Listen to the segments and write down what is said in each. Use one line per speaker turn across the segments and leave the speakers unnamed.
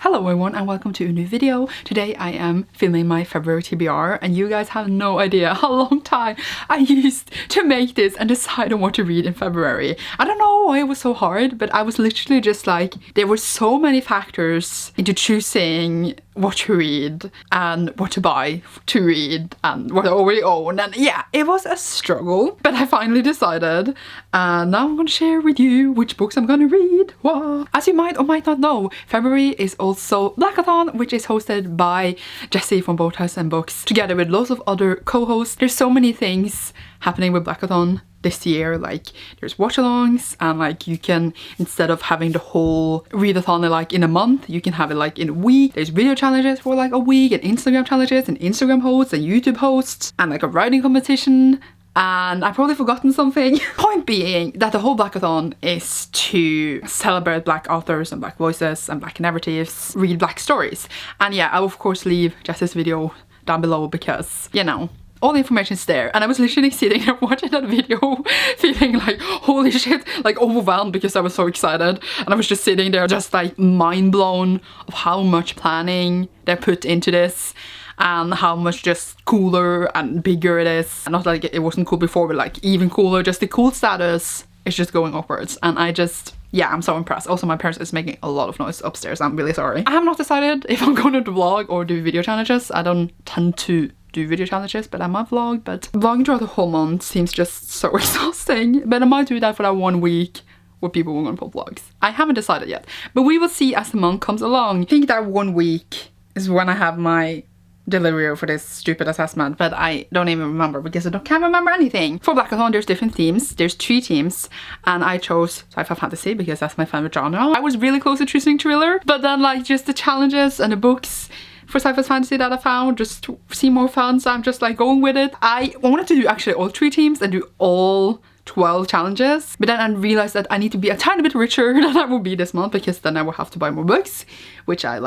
Hello everyone and welcome to a new video. Today I am filming my February TBR and you guys have no idea how long time I used to make this and decide on what to read in February. I don't know why it was so hard, but I was literally just like, there were so many factors into choosing what to read and what to buy to read and what I already own, and yeah, it was a struggle, but I finally decided and now I'm gonna share with you which books I'm gonna read. Wow. As you might or might not know, February is also Blackathon, which is hosted by Jessie from Boat House and Books together with lots of other co-hosts. There's so many things happening with Blackathon this year, like there's watch-alongs and like you can, instead of having the whole readathon like in a month, you can have it like in a week. There's video challenges for like a week and Instagram challenges and Instagram hosts and YouTube hosts and like a writing competition. And I've probably forgotten something. Point being that the whole Blackathon is to celebrate Black authors and Black voices and Black narratives, read Black stories. And yeah, I will of course leave Jess's video down below because, you know, all the information is there. And I was literally sitting there watching that video feeling like holy shit, like overwhelmed because I was so excited, and I was just sitting there just like mind blown of how much planning they put into this and how much just cooler and bigger it is. Not like it wasn't cool before, but like even cooler, just the cool status is just going upwards. And I just, yeah, I'm so impressed. Also, my parents is making a lot of noise upstairs. I'm really sorry. I have not decided if I'm going to vlog or do video challenges. I don't tend to do video challenges, but I might vlog. But vlogging throughout the whole month seems just so exhausting. But I might do that for that 1 week where people were going to put vlogs. I haven't decided yet, but we will see as the month comes along. I think that 1 week is when I have my delivery for this stupid assessment, but I don't even remember because I can't remember anything. For Blackathon there's different themes. There's 3 themes and I chose sci-fi fantasy because that's my favorite genre. I was really close to choosing thriller, but then like just the challenges and the books for sci-fi fantasy that I found just seem more fun, so I'm just like going with it. I wanted to do actually all 3 teams and do all 12 challenges, but then I realized that I need to be a tiny bit richer than I will be this month because then I will have to buy more books, which I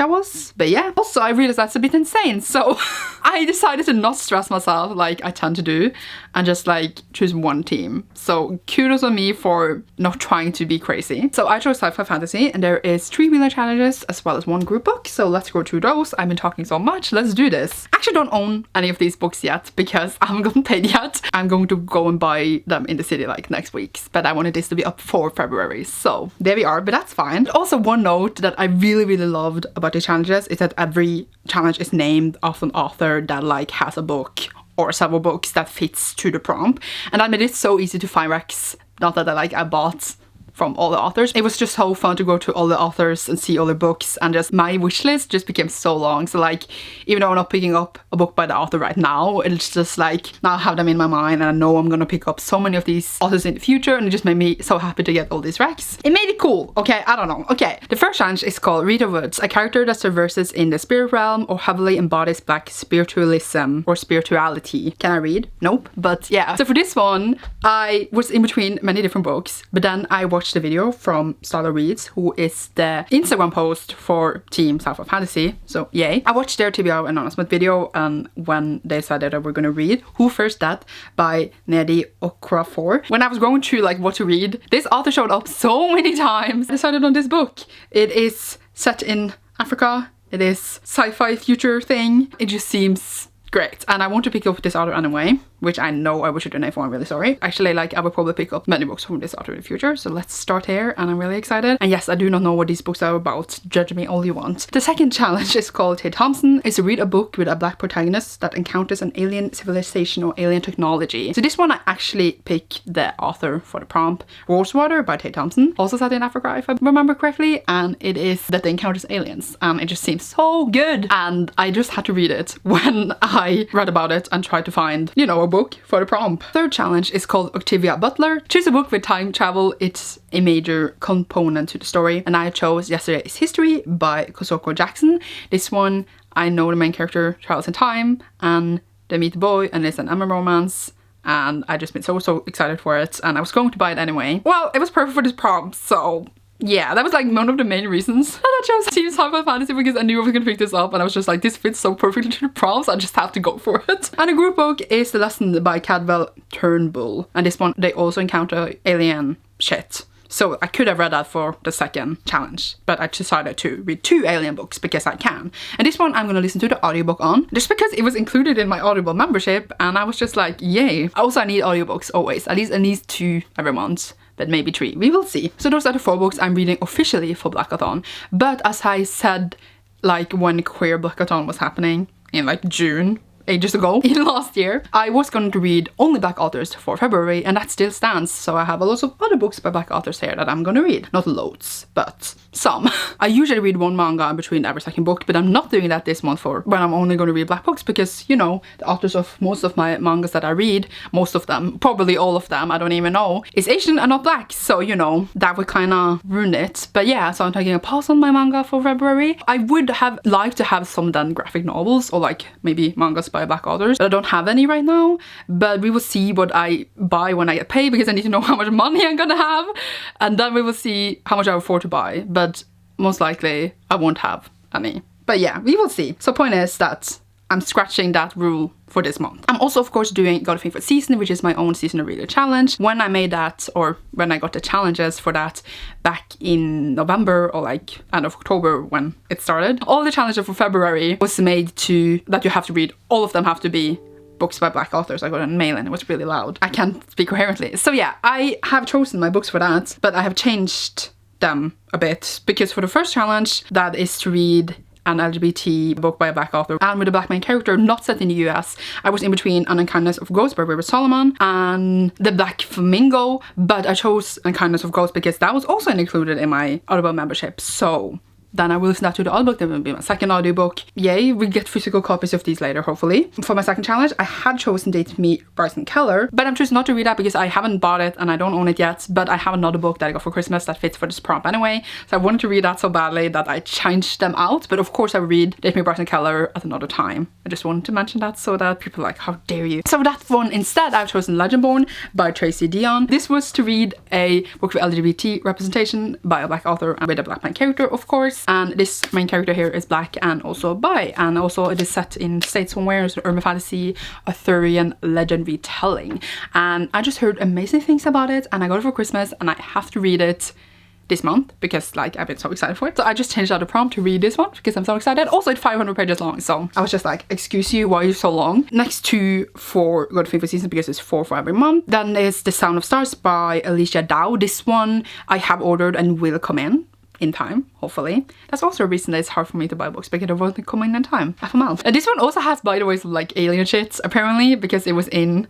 was, but yeah. Also, I realized that's a bit insane, so I decided to not stress myself like I tend to do and just like choose 1 team. So kudos on me for not trying to be crazy. So I chose sci-fi fantasy and there is 3 winner challenges as well as 1 group book. So let's go through those. I've been talking so much, let's do this. I actually don't own any of these books yet because I haven't gotten paid yet. I'm going to go and buy them in the city like next week, but I wanted this to be up for February. So there we are, but that's fine. Also, one note that I really loved about the challenges is that every challenge is named after an author that like has a book or several books that fits to the prompt, and that made it so easy to find recs. Not that I bought from all the authors. It was just so fun to go to all the authors and see all the books, and just my wish list just became so long. So like, even though I'm not picking up a book by the author right now, it's just like now I have them in my mind and I know I'm gonna pick up so many of these authors in the future, and it just made me so happy to get all these recs. It made it cool, okay? I don't know. Okay, the first challenge is called Rita Woods, a character that traverses in the spirit realm or heavily embodies Black spiritualism or spirituality. Can I read? Nope. But yeah, so for this one I was in between many different books, but then I watched the video from Starla Reads, who is the Instagram post for Team Sci-Fi Fantasy, so yay. I watched their TBR announcement video and when they said that we're gonna read Who First That by Nedi Okrafor. When I was going through like what to read, this author showed up so many times. I decided on this book. It is set in Africa. It is sci-fi future thing. It just seems great, and I want to pick up this author anyway, which I know I wish I didn't for. I'm really sorry. Actually, like, I will probably pick up many books from this author in the future, so let's start here, and I'm really excited. And yes, I do not know what these books are about. Judge me all you want. The second challenge is called Tate Thompson. It's to read a book with a Black protagonist that encounters an alien civilization or alien technology. So this one I actually picked the author for the prompt, Rosewater by Tate Thompson, also set in Africa if I remember correctly, and it is that they encounters aliens, and it just seems so good, and I just had to read it when I read about it and tried to find, you know, a book for the prompt. Third challenge is called Octavia Butler. Choose a book with time travel. It's a major component to the story, and I chose Yesterday is History by Kosoko Jackson. This one, I know the main character travels in time and they meet a boy and it's an Emma romance, and I just been so excited for it, and I was going to buy it anyway. Well, it was perfect for this prompt, so yeah, that was like one of the main reasons that I chose Team Sci-Fi Fantasy, because I knew I was gonna pick this up and I was just like, this fits so perfectly to the prompts, I just have to go for it. And the group book is The Lesson by Cadwell Turnbull, and this one they also encounter alien shit. So I could have read that for the second challenge, but I decided to read 2 Alien books because I can. And this one I'm gonna listen to the audiobook on, just because it was included in my Audible membership, and I was just like, yay. Also, I need audiobooks always, at least 2 every month. But maybe 3, we will see. So those are the 4 books I'm reading officially for Blackathon. But as I said, like when Queer Blackathon was happening in like June, ages ago, in last year, I was going to read only Black authors for February, and that still stands. So I have a lot of other books by Black authors here that I'm gonna read. Not loads, but some. I usually read 1 manga in between every second book, but I'm not doing that this month for when I'm only gonna read Black books, because, you know, the authors of most of my mangas that I read, most of them, probably all of them, I don't even know, is Asian and not Black. So, you know, that would kind of ruin it. But yeah, so I'm taking a pause on my manga for February. I would have liked to have some then graphic novels, or like maybe mangas by Black authors, but I don't have any right now. But we will see what I buy when I get paid, because I need to know how much money I'm gonna have, and then we will see how much I afford to buy. But most likely I won't have any. But yeah, we will see. So point is that I'm scratching that rule for this month. I'm also of course doing Got a Thing for Season, which is my own seasonal reader challenge. When I made that, or when I got the challenges for that back in November or like end of October when it started, all the challenges for February was made to that you have to read, all of them have to be books by Black authors. I got a mail and it was really loud. I can't speak coherently. So yeah, I have chosen my books for that, but I have changed them a bit, because for the first challenge, that is to read an LGBT book by a Black author and with a Black main character, not set in the US. I was in between An Unkindness of Ghosts by River Solomon and The Black Flamingo, but I chose Unkindness of Ghosts because that was also included in my Audible membership. So then I will listen that to the audiobook. That will be my second audiobook. Yay, we get physical copies of these later, hopefully. For my second challenge, I had chosen Date Me, Bryson Keller, but I'm choosing not to read that because I haven't bought it and I don't own it yet, but I have another book that I got for Christmas that fits for this prompt anyway. So I wanted to read that so badly that I changed them out, but of course I will read Date Me, Bryson Keller at another time. I just wanted to mention that so that people are like, how dare you? So that one instead, I've chosen Legendborn by Tracy Dion. This was to read a book with LGBT representation by a Black author and with a Black main character, of course. And this main character here is Black and also bi, and also it is set in state somewhere. It's an urban fantasy Arthurian legend retelling, and I just heard amazing things about it, and I got it for Christmas and I have to read it this month because like I've been so excited for it. So I just changed out the prompt to read this one because I'm so excited. Also it's 500 pages long, so I was just like, excuse you, why are you so long? Next to for Got a Thing for Season, because it's 4 for every month. Then is The Sound of Stars by Alicia Dow. This one I have ordered and will come in time, hopefully. That's also a reason that it's hard for me to buy books, because it wasn't coming in time. Half a month. And this one also has, by the way, some like alien shit apparently, because it was in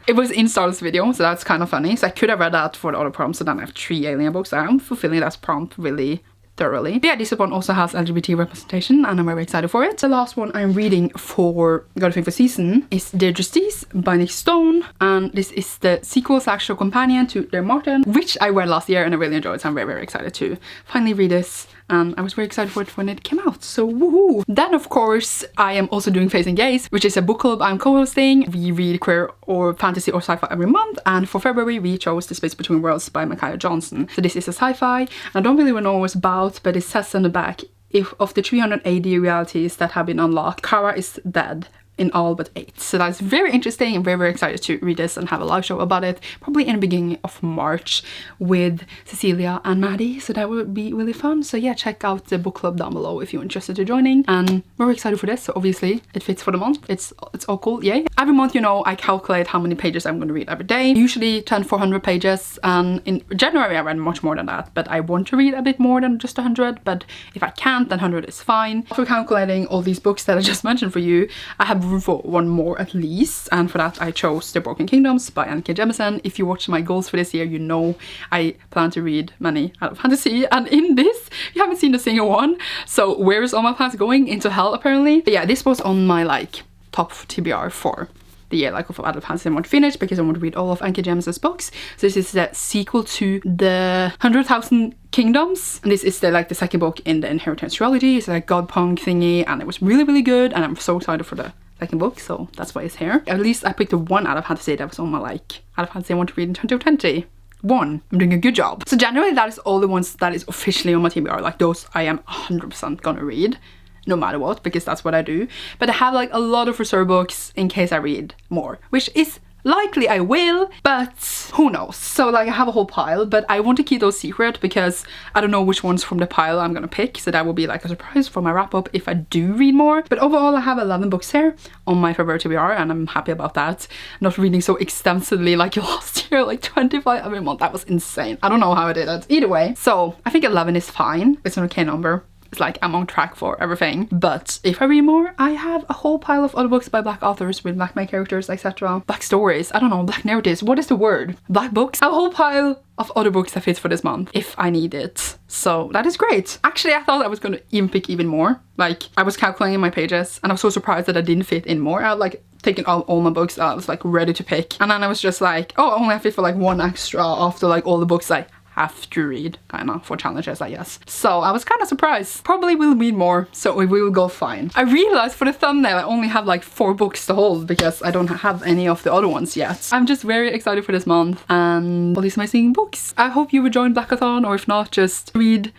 Star's video, so that's kind of funny. So I could have read that for the other prompt, so then I have 3 alien books. I'm fulfilling that prompt really thoroughly. But yeah, this one also has LGBT representation and I'm very excited for it. The last one I'm reading for Got a Thing for Season is Dear Justice by Nick Stone, and this is the sequel / show companion to Dear Martin, which I read last year and I really enjoyed, so I'm very excited to finally read this. And I was very excited for it when it came out, so woohoo! Then of course I am also doing Faes and Gaze, which is a book club I'm co-hosting. We read queer or fantasy or sci-fi every month, and for February we chose The Space Between Worlds by Micaiah Johnson. So this is a sci-fi, and I don't really know what it's about, but it says on the back, if of the 380 realities that have been unlocked, Kara is dead in all but 8. So that's very interesting. I'm very excited to read this and have a live show about it, probably in the beginning of March with Cecilia and Maddie, so that would be really fun. So yeah, check out the book club down below if you're interested in joining, and very excited for this. So obviously it fits for the month. It's all cool, yay. Every month, you know, I calculate how many pages I'm going to read every day, usually 400 pages, and in January I read much more than that, but I want to read a bit more than just 100, but if I can't, then 100 is fine. After calculating all these books that I just mentioned for you, I have room for one more at least, and for that I chose The Broken Kingdoms by Annika Jemisin. If you watch my goals for this year, you know I plan to read many out of fantasy, and in this you haven't seen a single one, so where is all my plans going? Into hell apparently. But yeah, this was on my like top TBR for the year, like of adult fantasy I want to finish, because I want to read all of Annika Jemisin's books. So this is the sequel to the 100,000 Kingdoms, and this is the second book in the Inheritance trilogy. It's like god punk thingy, and it was really good, and I'm so excited for the second book, so that's why it's here. At least I picked the one out of fantasy that was on my like out of fantasy I want to read in 2020. I'm doing a good job. So generally that is all the ones that is officially on my TBR, like those I am 100% gonna read no matter what, because that's what I do. But I have like a lot of reserve books in case I read more, which is Likely I will, but who knows. So like I have a whole pile, but I want to keep those secret because I don't know which ones from the pile I'm gonna pick, so that will be like a surprise for my wrap up if I do read more. But overall I have 11 books here on my February TBR and I'm happy about that. Not reading so extensively like last year, like 25 every month. That was insane. I don't know how I did it. Either way, so I think 11 is fine. It's an okay number. It's like I'm on track for everything. But if I read more, I have a whole pile of other books by black authors with black main characters, etc. Black stories, I don't know, black narratives, what is the word? Black books? A whole pile of other books that fits for this month if I need it. So that is great. Actually, I thought I was going to even pick even more. Like I was calculating my pages and I was so surprised that I didn't fit in more. I had like taken all my books, I was like ready to pick. And then I was just like, oh, I only have fit for like one extra after like all the books I have to read, kind of, for challenges, I guess. So I was kind of surprised. Probably will read more, so it will go fine. I realized for the thumbnail I only have like 4 books to hold because I don't have any of the other ones yet. I'm just very excited for this month and all these amazing books. I hope you will join Blackathon, or if not, just read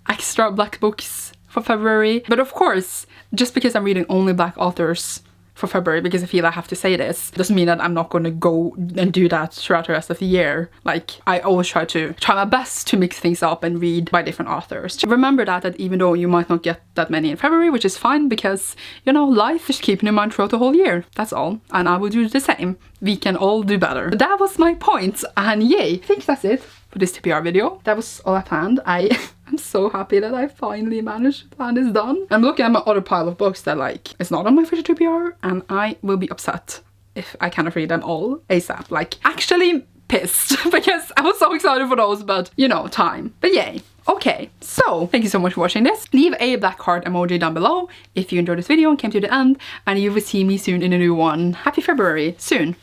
extra black books for February. But of course, just because I'm reading only black authors for February, because I feel I have to say this, doesn't mean that I'm not going to go and do that throughout the rest of the year. Like I always try my best to mix things up and read by different authors. Remember that even though you might not get that many in February, which is fine because, you know, life is keeping in mind throughout the whole year. That's all. And I will do the same. We can all do better. But that was my point, and yay, I think that's it for this TBR video. That was all I planned. I'm so happy that I finally managed to plan this done. I'm looking at my other pile of books that like is not on my future TBR, and I will be upset if I cannot read them all ASAP. Like actually pissed because I was so excited for those, but you know, time. But yay. Okay, so thank you so much for watching this. Leave a black heart emoji down below if you enjoyed this video and came to the end, and you will see me soon in a new one. Happy February soon.